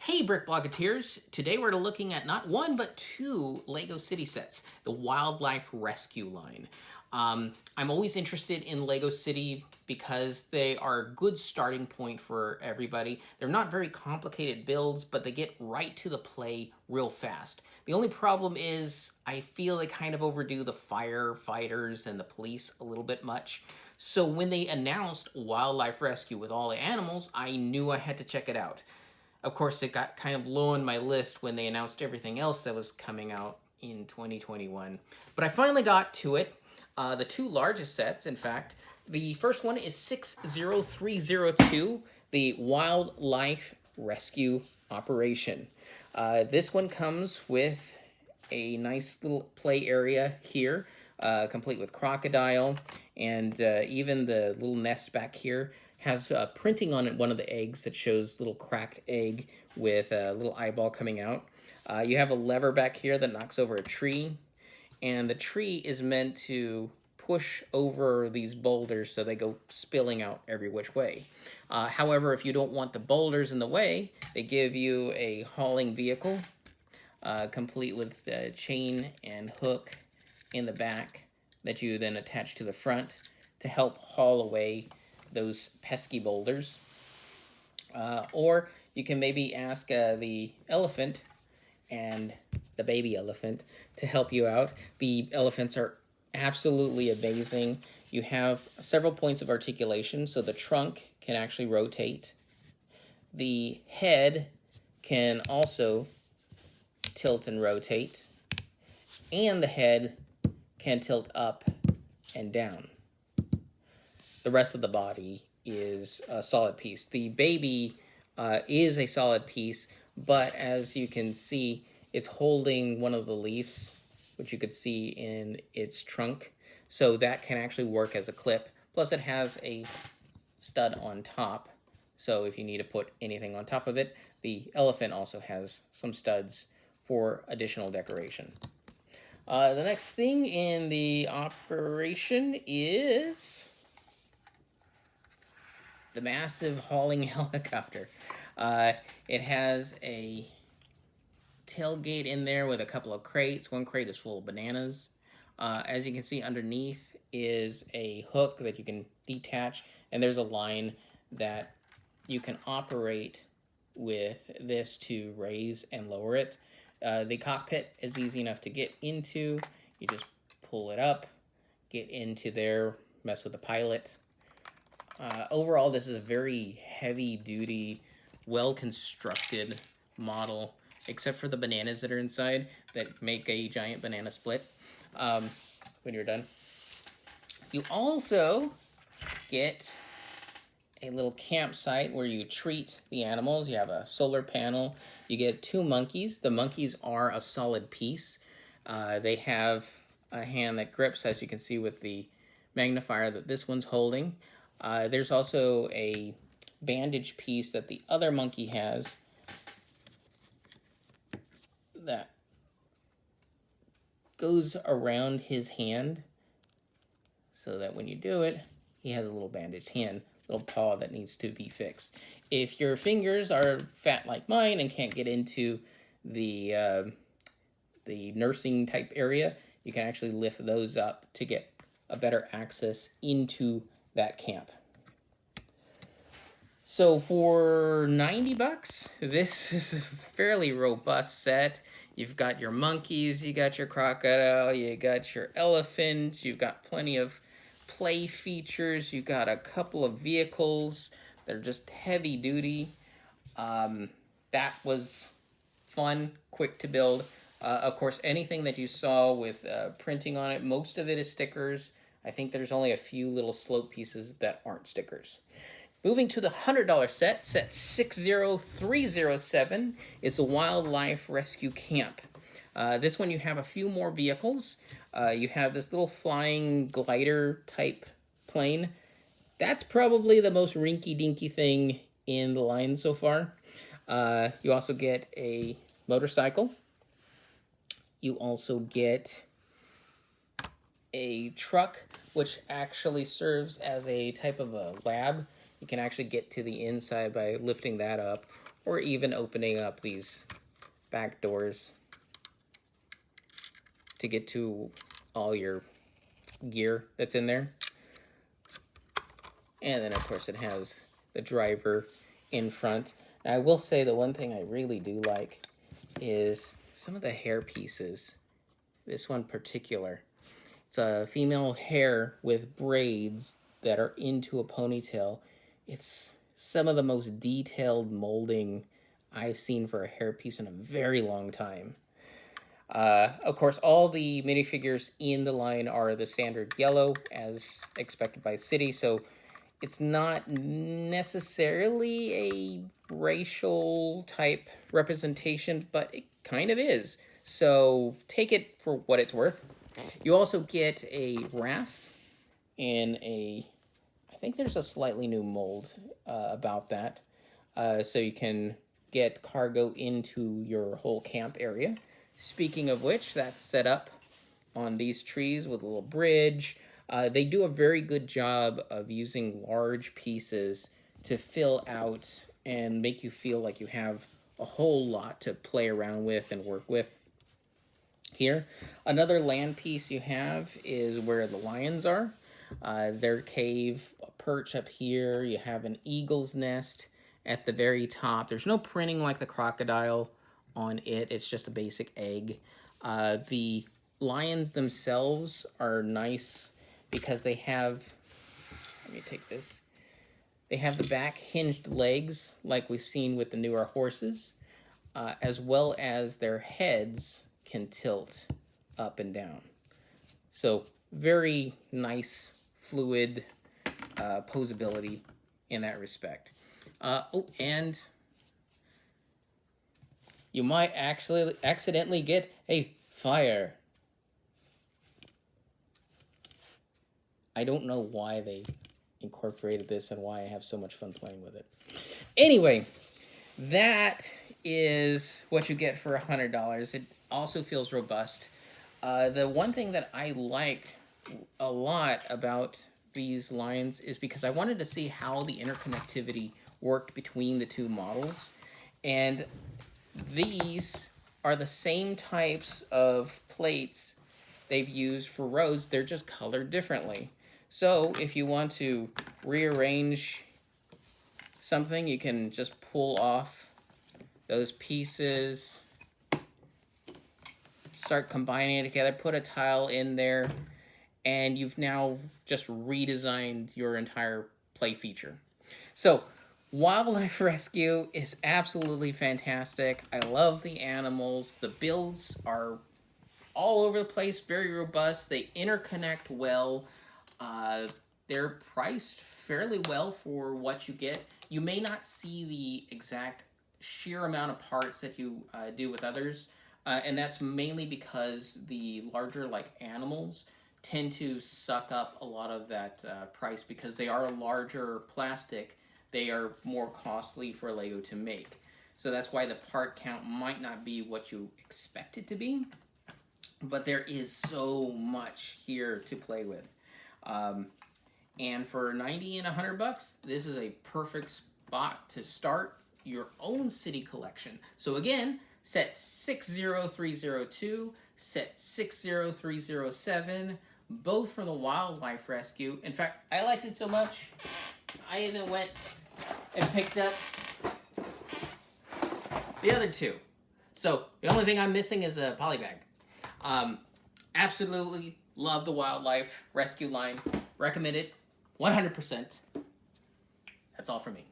Hey Brick Bloggeteers! Today we're looking at not one but two LEGO City sets, the Wildlife Rescue line. I'm always interested in LEGO City because they are a good starting point for everybody. They're not very complicated builds, but they get right to the play real fast. The only problem is I feel they kind of overdo the firefighters and the police a little bit much. So when they announced Wildlife Rescue with all the animals, I knew I had to check it out. Of course, it got kind of low on my list when they announced everything else that was coming out in 2021. But I finally got to it. The two largest sets, in fact. The first one is 60302, the Wildlife Rescue Operation. This one comes with a nice little play area here, complete with crocodile, and even the little nest back here has printing on it, one of the eggs that shows little cracked egg with a little eyeball coming out. You have a lever back here that knocks over a tree, and the tree is meant to push over these boulders so they go spilling out every which way. However, if you don't want the boulders in the way, they give you a hauling vehicle, complete with chain and hook in the back that you then attach to the front to help haul away those pesky boulders. Or you can maybe ask the elephant and the baby elephant to help you out. The elephants are absolutely amazing. You have several points of articulation, so the trunk can actually rotate. The head can also tilt and rotate, and the head can tilt up and down. The rest of the body is a solid piece. The baby is a solid piece, but as you can see, it's holding one of the leaves, which you could see in its trunk. So that can actually work as a clip. Plus it has a stud on top. So if you need to put anything on top of it, the elephant also has some studs for additional decoration. The next thing in the operation is the massive hauling helicopter. It has a tailgate in there with a couple of crates. One crate is full of bananas. As you can see, underneath is a hook that you can detach, and there's a line that you can operate with this to raise and lower it. The cockpit is easy enough to get into. You just pull it up, get into there, mess with the pilot. Overall, this is a very heavy-duty, well-constructed model, except for the bananas that are inside that make a giant banana split when you're done. You also get a little campsite where you treat the animals. You have a solar panel. You get two monkeys. The monkeys are a solid piece. They have a hand that grips, as you can see with the magnifier that this one's holding. There's also a bandage piece that the other monkey has that goes around his hand so that when you do it, he has a little bandaged hand, little paw that needs to be fixed. If your fingers are fat like mine and can't get into the nursing type area, you can actually lift those up to get a better access into that camp. So for 90 bucks, this is a fairly robust set. You've got your monkeys, you got your crocodile, you got your elephant, you've got plenty of play features, you've got a couple of vehicles that are just heavy duty. That was fun, quick to build. Of course, anything that you saw with printing on it, most of it is stickers. I think there's only a few little slope pieces that aren't stickers. Moving to the $100 set 60307, is the Wildlife Rescue Camp. This one you have a few more vehicles. You have this little flying glider type plane. That's probably the most rinky-dinky thing in the line so far. You also get a motorcycle. You also get a truck, which actually serves as a type of a lab. You can actually get to the inside by lifting that up, or even opening up these back doors to get to all your gear that's in there. And then, of course, it has the driver in front. Now, I will say the one thing I really do like is some of the hair pieces. This one particular. It's a female hair with braids that are into a ponytail. It's some of the most detailed molding I've seen for a hairpiece in a very long time. Of course, all the minifigures in the line are the standard yellow, as expected by City, so it's not necessarily a racial type representation, but it kind of is. So take it for what it's worth. You also get a Wrath in a, I think there's a slightly new mold about that. So you can get cargo into your whole camp area. Speaking of which, that's set up on these trees with a little bridge. They do a very good job of using large pieces to fill out and make you feel like you have a whole lot to play around with and work with. Here, another land piece you have is where the lions are. Their cave, a perch up here. You have an eagle's nest at the very top. There's no printing like the crocodile on it. It's just a basic egg. The lions themselves are nice because they have, let me take this, they have the back hinged legs like we've seen with the newer horses, as well as their heads can tilt up and down. So very nice, fluid posability in that respect. Oh, and you might actually accidentally get a fire. I don't know why they incorporated this and why I have so much fun playing with it. Anyway, that is what you get for $100. It also feels robust. The one thing that I like a lot about these lines is because I wanted to see how the interconnectivity worked between the two models. And these are the same types of plates they've used for roads. They're just colored differently. So if you want to rearrange something, you can just pull off those pieces, start combining it together, put a tile in there, and you've now just redesigned your entire play feature. So Wildlife Rescue is absolutely fantastic. I love the animals. The builds are all over the place, very robust. They interconnect well. They're priced fairly well for what you get. You may not see the exact sheer amount of parts that you do with others, and that's mainly because the larger animals tend to suck up a lot of that price because they are larger plastic. They are more costly for Lego to make. So that's why the part count might not be what you expect it to be, but there is so much here to play with. And for $90 and $100, this is a perfect spot to start your own city collection. So again, set 60302, set 60307, both from the Wildlife Rescue. In fact, I liked it so much, I even went and picked up the other two. So the only thing I'm missing is a polybag. Absolutely love the Wildlife Rescue line. Recommend it 100%. That's all for me.